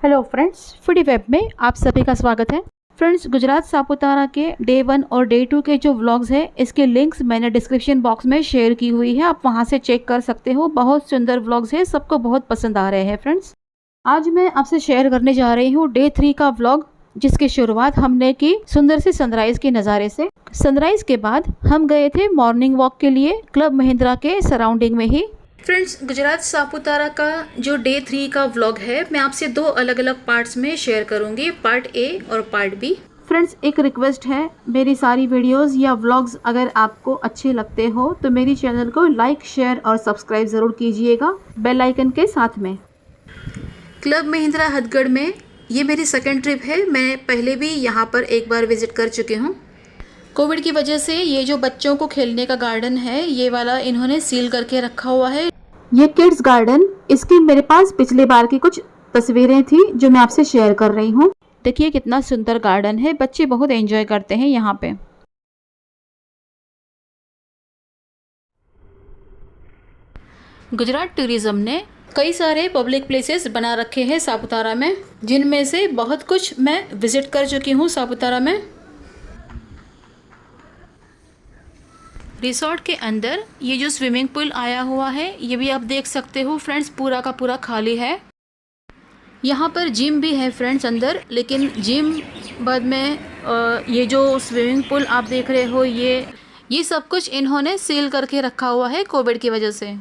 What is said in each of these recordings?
Hello friends, foodie web में आप सभी का स्वागत है। फ्रेंड्स, गुजरात सापुतारा के डे 1 और डे 2 के जो व्लॉग्स हैं, इसके लिंक्स मैंने डिस्क्रिप्शन बॉक्स में शेयर की हुई है, आप वहां से चेक कर सकते हो। बहुत सुंदर व्लॉग्स हैं, सबको बहुत पसंद आ रहे हैं। फ्रेंड्स, आज मैं आपसे शेयर करने जा रही हूँ डे 3 का व्लॉग, जिसकी शुरुआत हमने की सुंदर से सनराइज के नज़ारे से। सनराइज के बाद हम गए थे मॉर्निंग वॉक के लिए क्लब महिंद्रा के सराउंडिंग में ही। फ्रेंड्स, गुजरात सापुतारा का जो डे 3 का व्लॉग है, मैं आपसे दो अलग अलग पार्ट्स में शेयर करूंगी, पार्ट ए और पार्ट बी। फ्रेंड्स, एक रिक्वेस्ट है, मेरी सारी वीडियोस या व्लॉग्स अगर आपको अच्छे लगते हो तो मेरी चैनल को लाइक, शेयर और सब्सक्राइब ज़रूर कीजिएगा बेल आइकन के साथ में। क्लब महिंद्रा हथगढ़ में ये मेरी सेकेंड ट्रिप है। मैं पहले भी यहाँ पर एक बार विजिट कर चुकी हूँ। कोविड की वजह से ये जो बच्चों को खेलने का गार्डन है, ये वाला इन्होंने सील करके रखा हुआ है। ये किड्स गार्डन, इसकी मेरे पास पिछले बार की कुछ तस्वीरें थी जो मैं आपसे शेयर कर रही हूँ। देखिए कितना सुंदर गार्डन है, बच्चे बहुत एंजॉय करते हैं यहाँ पे। गुजरात टूरिज्म ने कई सारे पब्लिक प्लेसेस बना रखे हैं सापुतारा में, जिनमें से बहुत कुछ मैं विजिट कर चुकी हूँ सापुतारा में। रिसोर्ट के अंदर ये जो स्विमिंग पूल आया हुआ है, ये भी आप देख सकते हो। फ्रेंड्स, पूरा का पूरा खाली है। यहाँ पर जिम भी है फ्रेंड्स अंदर, लेकिन जिम बाद में ये जो स्विमिंग पूल आप देख रहे हो, ये सब कुछ इन्होंने सील करके रखा हुआ है कोविड की वजह से।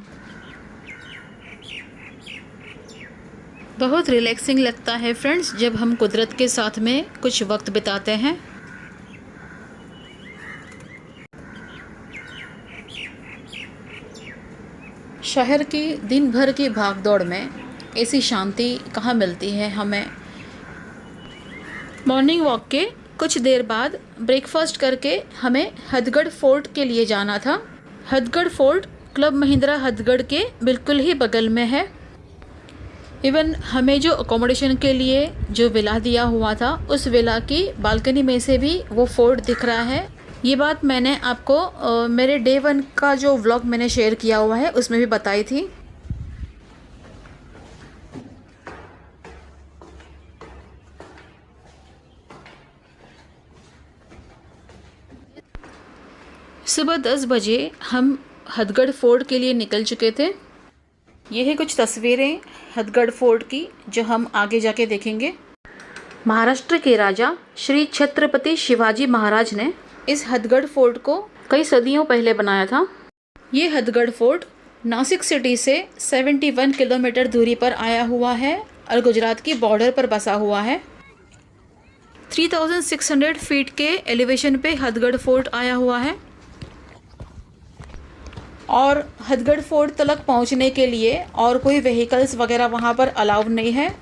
बहुत रिलैक्सिंग लगता है फ्रेंड्स जब हम कुदरत के साथ में कुछ वक्त बिताते हैं। शहर की दिन भर की भागदौड़ में ऐसी शांति कहाँ मिलती है हमें। मॉर्निंग वॉक के कुछ देर बाद ब्रेकफास्ट करके हमें हथगढ़ फोर्ट के लिए जाना था। हथगढ़ फोर्ट क्लब महिंद्रा हथगढ़ के बिल्कुल ही बगल में है। इवन हमें जो अकोमोडेशन के लिए जो विला दिया हुआ था, उस विला की बालकनी में से भी वो फोर्ट दिख रहा है। ये बात मैंने आपको मेरे डे 1 का जो व्लॉग मैंने शेयर किया हुआ है उसमें भी बताई थी। सुबह 10 बजे हम हथगढ़ फोर्ट के लिए निकल चुके थे। ये है कुछ तस्वीरें हथगढ़ फोर्ट की जो हम आगे जाके देखेंगे। महाराष्ट्र के राजा श्री छत्रपति शिवाजी महाराज ने इस हथगढ़ फोर्ट को कई सदियों पहले बनाया था। ये हथगढ़ फोर्ट नासिक सिटी से 71 किलोमीटर दूरी पर आया हुआ है और गुजरात की बॉर्डर पर बसा हुआ है। 3600 फीट के एलिवेशन पे हथगढ़ फोर्ट आया हुआ है और हथगढ़ फोर्ट तक पहुंचने के लिए और कोई व्हीकल्स वगैरह वहां पर अलाउड नहीं है।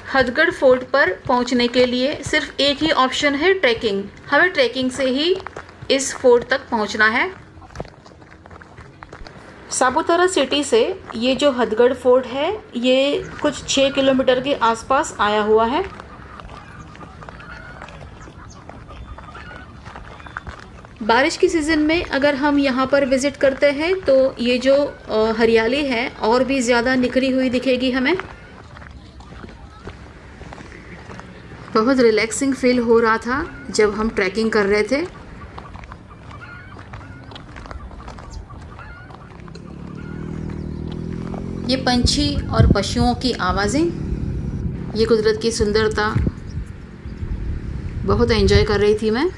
हथगढ़ फोर्ट पर पहुंचने के लिए सिर्फ एक ही ऑप्शन है, ट्रैकिंग। हमें ट्रैकिंग से ही इस फोर्ट तक पहुंचना है। सापुतारा सिटी से ये जो हथगढ़ फोर्ट है, ये कुछ 6 किलोमीटर के आसपास आया हुआ है। बारिश की सीज़न में अगर हम यहाँ पर विज़िट करते हैं तो ये जो हरियाली है और भी ज़्यादा निखरी हुई दिखेगी हमें। बहुत रिलैक्सिंग फील हो रहा था जब हम ट्रैकिंग कर रहे थे। ये पंछी और पशुओं की आवाज़ें, ये कुदरत की सुंदरता बहुत एंजॉय कर रही थी मैं।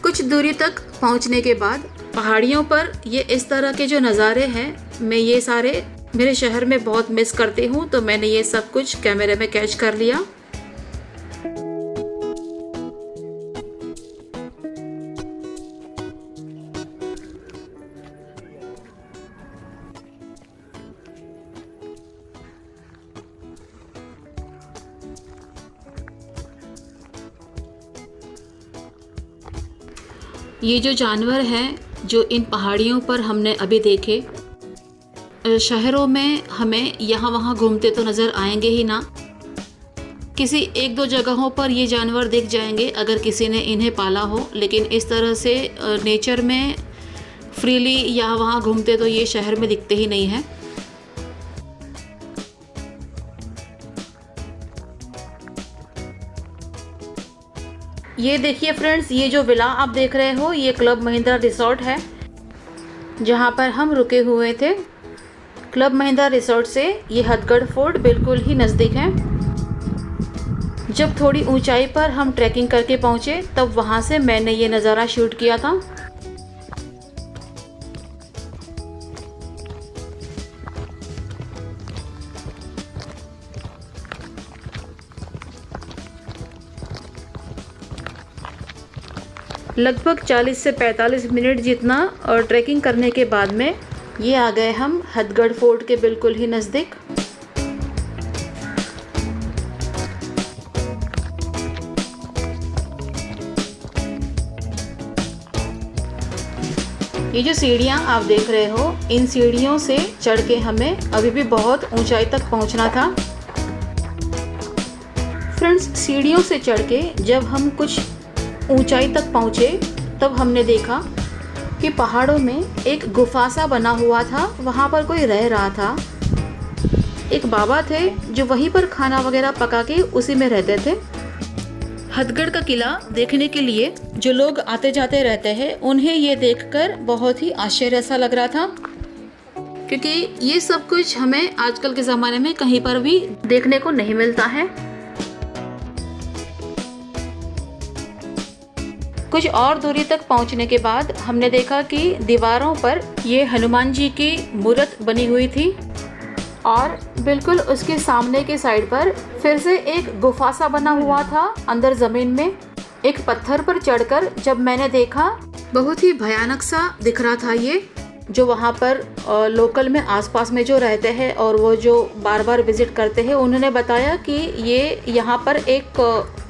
कुछ दूरी तक पहुंचने के बाद पहाड़ियों पर ये इस तरह के जो नज़ारे हैं, मैं ये सारे मेरे शहर में बहुत मिस करती हूँ, तो मैंने ये सब कुछ कैमरे में कैच कर लिया। ये जो जानवर हैं जो इन पहाड़ियों पर हमने अभी देखे, शहरों में हमें यहाँ वहाँ घूमते तो नज़र आएंगे ही ना, किसी एक दो जगहों पर ये जानवर दिख जाएंगे अगर किसी ने इन्हें पाला हो, लेकिन इस तरह से नेचर में फ्रीली यहाँ वहाँ घूमते तो ये शहर में दिखते ही नहीं हैं। ये देखिए फ्रेंड्स, ये जो विला आप देख रहे हो ये क्लब महिंद्रा रिसोर्ट है जहाँ पर हम रुके हुए थे। क्लब महिंद्रा रिसोर्ट से ये हथगढ़ फोर्ट बिल्कुल ही नज़दीक है। जब थोड़ी ऊंचाई पर हम ट्रैकिंग करके पहुँचे तब वहाँ से मैंने ये नज़ारा शूट किया था। लगभग 40 से 45 मिनट जितना और ट्रैकिंग करने के बाद में ये आ गए हम हथगढ़ फोर्ट के बिल्कुल ही नज़दीक। ये जो सीढ़ियाँ आप देख रहे हो, इन सीढ़ियों से चढ़ के हमें अभी भी बहुत ऊंचाई तक पहुंचना था। फ्रेंड्स, सीढ़ियों से चढ़ के जब हम कुछ ऊंचाई तक पहुंचे तब हमने देखा कि पहाड़ों में एक गुफा सा बना हुआ था, वहाँ पर कोई रह रहा था। एक बाबा थे जो वहीं पर खाना वगैरह पका के उसी में रहते थे। हथगढ़ का किला देखने के लिए जो लोग आते जाते रहते हैं उन्हें ये देखकर बहुत ही आश्चर्य सा लग रहा था, क्योंकि ये सब कुछ हमें आजकल के ज़माने में कहीं पर भी देखने को नहीं मिलता है। कुछ और दूरी तक पहुंचने के बाद हमने देखा कि दीवारों पर ये हनुमान जी की मूर्त बनी हुई थी और बिल्कुल उसके सामने के साइड पर फिर से एक गुफा सा बना हुआ था अंदर ज़मीन में। एक पत्थर पर चढ़कर जब मैंने देखा, बहुत ही भयानक सा दिख रहा था ये। जो वहाँ पर लोकल में आसपास में जो रहते हैं और वो जो बार बार विज़िट करते हैं, उन्होंने बताया कि ये यहाँ पर एक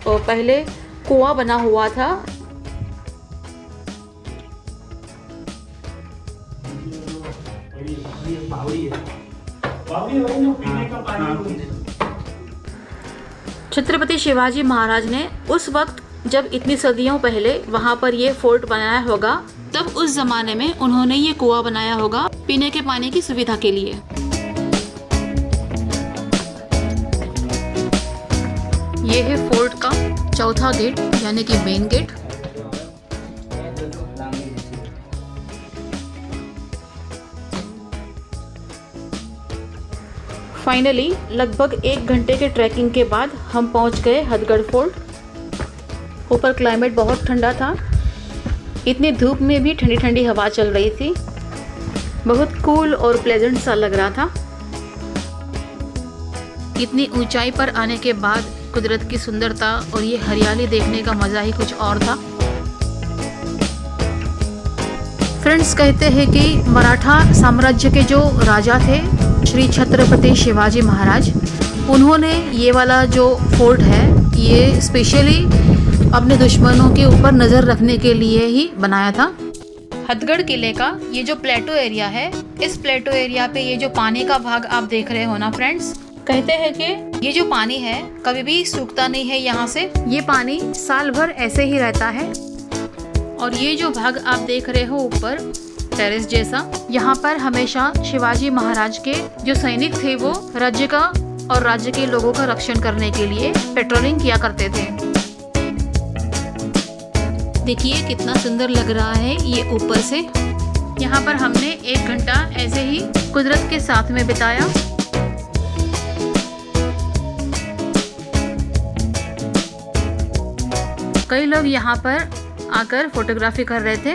पहले कुआं बना हुआ था। छत्रपति शिवाजी महाराज ने उस वक्त जब इतनी सदियों पहले वहाँ पर ये फोर्ट बनाया होगा, तब उस जमाने में उन्होंने ये कुआं बनाया होगा पीने के पानी की सुविधा के लिए। ये है फोर्ट का चौथा गेट, यानी कि मेन गेट। फाइनली लगभग 1 घंटे के ट्रैकिंग के बाद हम पहुंच गए हथगढ़ फोर्ट। ऊपर क्लाइमेट बहुत ठंडा था, इतनी धूप में भी ठंडी ठंडी हवा चल रही थी। बहुत कूल और प्लेजेंट सा लग रहा था। इतनी ऊंचाई पर आने के बाद कुदरत की सुंदरता और ये हरियाली देखने का मज़ा ही कुछ और था। फ्रेंड्स, कहते हैं कि मराठा साम्राज्य के जो राजा थे श्री छत्रपति शिवाजी महाराज, उन्होंने ये वाला जो फोर्ट है ये स्पेशली अपने दुश्मनों के ऊपर नज़र रखने के लिए ही बनाया था। हथगढ़ किले का ये जो प्लेटो एरिया है, इस प्लेटो एरिया पे ये जो पानी का भाग आप देख रहे हो ना फ्रेंड्स, कहते हैं कि ये जो पानी है कभी भी सूखता नहीं है। यहाँ से ये पानी साल भर ऐसे ही रहता है। और ये जो भाग आप देख रहे हो ऊपर टेरेस जैसा, यहाँ पर हमेशा शिवाजी महाराज के जो सैनिक थे वो राज्य का और राज्य के लोगों का रक्षण करने के लिए पेट्रोलिंग किया करते थे। देखिए कितना सुंदर लग रहा है ये ऊपर से। यहाँ पर हमने 1 घंटा ऐसे ही कुदरत के साथ में बिताया। कई लोग यहाँ पर आकर फोटोग्राफी कर रहे थे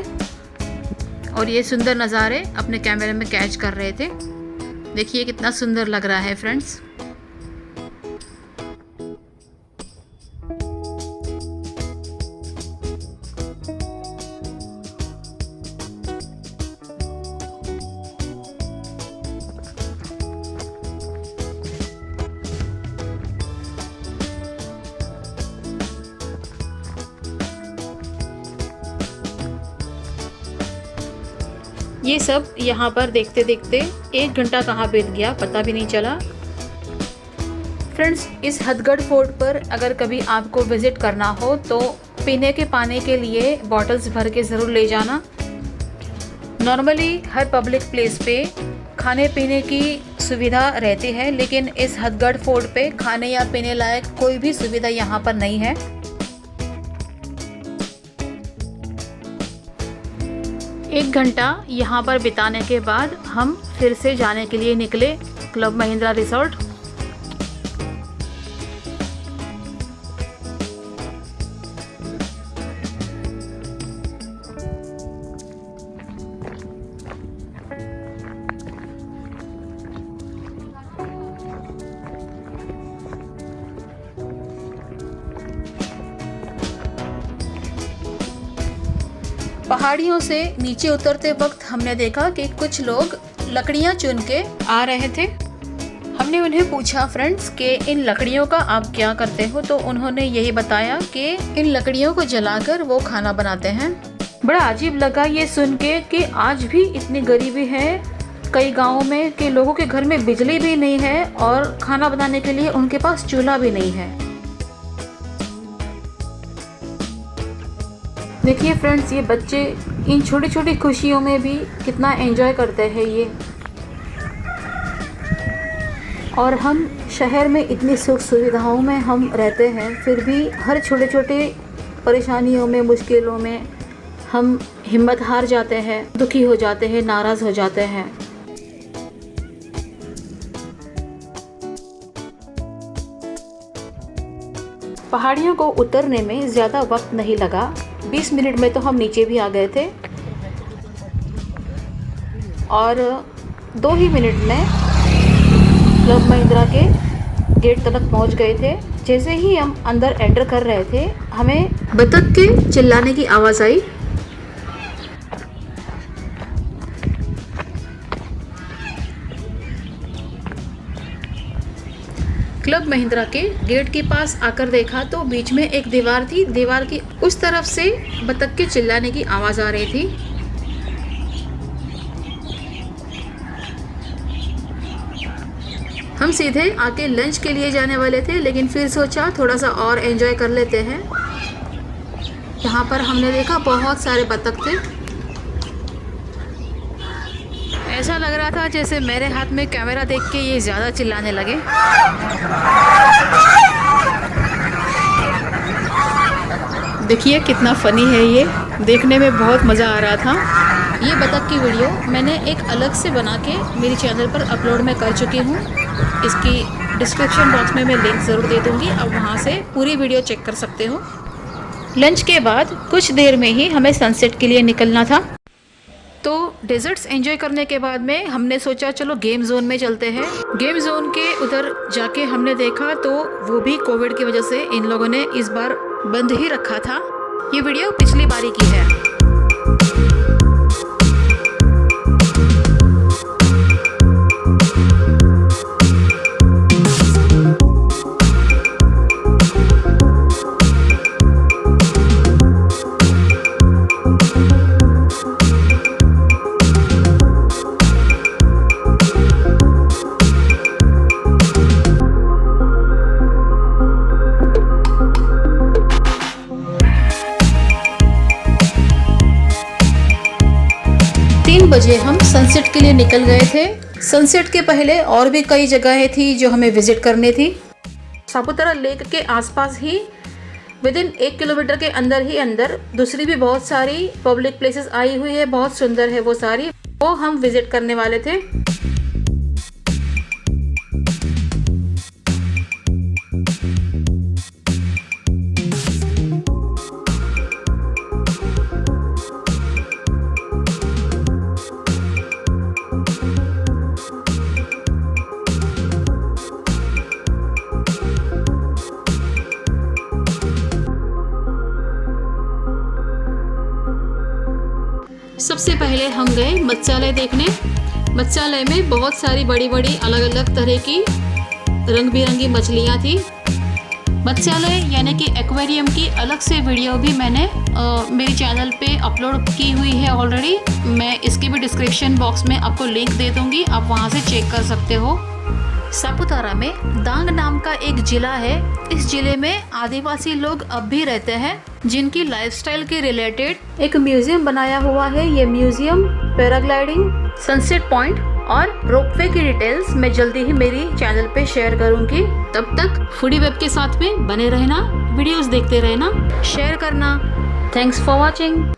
और ये सुंदर नज़ारे अपने कैमरे में कैच कर रहे थे। देखिए कितना सुंदर लग रहा है फ्रेंड्स। ये सब यहाँ पर देखते देखते 1 घंटा कहाँ बीत गया पता भी नहीं चला। फ्रेंड्स, इस हथगढ़ फोर्ट पर अगर कभी आपको विज़िट करना हो तो पीने के पानी के लिए बॉटल्स भर के ज़रूर ले जाना। नॉर्मली हर पब्लिक प्लेस पे खाने पीने की सुविधा रहती है, लेकिन इस हथगढ़ फोर्ट पे खाने या पीने लायक कोई भी सुविधा यहाँ पर नहीं है। एक घंटा यहाँ पर बिताने के बाद हम फिर से जाने के लिए निकले क्लब महिंद्रा रिसोर्ट। पहाड़ियों से नीचे उतरते वक्त हमने देखा कि कुछ लोग लकड़ियां चुन के आ रहे थे। हमने उन्हें पूछा फ्रेंड्स कि इन लकड़ियों का आप क्या करते हो, तो उन्होंने यही बताया कि इन लकड़ियों को जलाकर वो खाना बनाते हैं। बड़ा अजीब लगा ये सुन के कि आज भी इतनी गरीबी है कई गाँवों में कि लोगों के घर में बिजली भी नहीं है और खाना बनाने के लिए उनके पास चूल्हा भी नहीं है। देखिए फ्रेंड्स, ये बच्चे इन छोटी छोटी खुशियों में भी कितना एंजॉय करते हैं ये। और हम शहर में इतनी सुख सुविधाओं में हम रहते हैं, फिर भी हर छोटे छोटे परेशानियों में, मुश्किलों में हम हिम्मत हार जाते हैं, दुखी हो जाते हैं, नाराज़ हो जाते हैं। पहाड़ियों को उतरने में ज़्यादा वक्त नहीं लगा, 20 मिनट में तो हम नीचे भी आ गए थे और 2 ही मिनट में क्लब महिंद्रा के गेट तक पहुंच गए थे। जैसे ही हम अंदर एंटर कर रहे थे, हमें बतख के चिल्लाने की आवाज़ आई। क्लब महिंद्रा के गेट के पास आकर देखा तो बीच में एक दीवार थी। दीवार की उस तरफ से बतख के चिल्लाने की आवाज़ आ रही थी। हम सीधे आके लंच के लिए जाने वाले थे, लेकिन फिर सोचा थोड़ा सा और एंजॉय कर लेते हैं। यहाँ पर हमने देखा बहुत सारे बतख थे। ऐसा लग रहा था जैसे मेरे हाथ में कैमरा देख के ये ज़्यादा चिल्लाने लगे। देखिए कितना फ़नी है ये, देखने में बहुत मज़ा आ रहा था। ये बतख की वीडियो मैंने एक अलग से बना के मेरे चैनल पर अपलोड मैं कर चुकी हूँ। इसकी डिस्क्रिप्शन बॉक्स में मैं लिंक ज़रूर दे दूँगी, आप वहाँ से पूरी वीडियो चेक कर सकते हो। लंच के बाद कुछ देर में ही हमें सनसेट के लिए निकलना था, तो डेजर्ट्स एंजॉय करने के बाद में हमने सोचा चलो गेम जोन में चलते हैं। गेम जोन के उधर जाके हमने देखा तो वो भी कोविड की वजह से इन लोगों ने इस बार बंद ही रखा था। ये वीडियो पिछली बारी की है। 3 बजे हम सनसेट के लिए निकल गए थे। सनसेट के पहले और भी कई जगहें थी जो हमें विजिट करनी थी। सापुतारा लेक के आसपास ही विदिन 1 किलोमीटर के अंदर ही अंदर दूसरी भी बहुत सारी पब्लिक प्लेसेस आई हुई है, बहुत सुंदर है वो सारी, वो हम विजिट करने वाले थे। सबसे पहले हम गए मत्स्यालय देखने। मत्स्यालय में बहुत सारी बड़ी बड़ी अलग अलग तरह की रंग बिरंगी मछलियाँ थी। मत्स्यालय यानी कि एक्वेरियम की अलग से वीडियो भी मैंने मेरे चैनल पे अपलोड की हुई है ऑलरेडी। मैं इसके भी डिस्क्रिप्शन बॉक्स में आपको लिंक दे दूँगी, आप वहाँ से चेक कर सकते हो। सापुतारा में दांग नाम का एक जिला है। इस जिले में आदिवासी लोग अब भी रहते हैं, जिनकी लाइफस्टाइल के रिलेटेड एक म्यूजियम बनाया हुआ है। ये म्यूजियम पैराग्लाइडिंग, सनसेट पॉइंट और रोपवे की डिटेल्स मैं जल्दी ही मेरी चैनल पे शेयर करूंगी। तब तक फूडी वेब के साथ में बने रहना, वीडियोस देखते रहना, शेयर करना। Thanks for watching.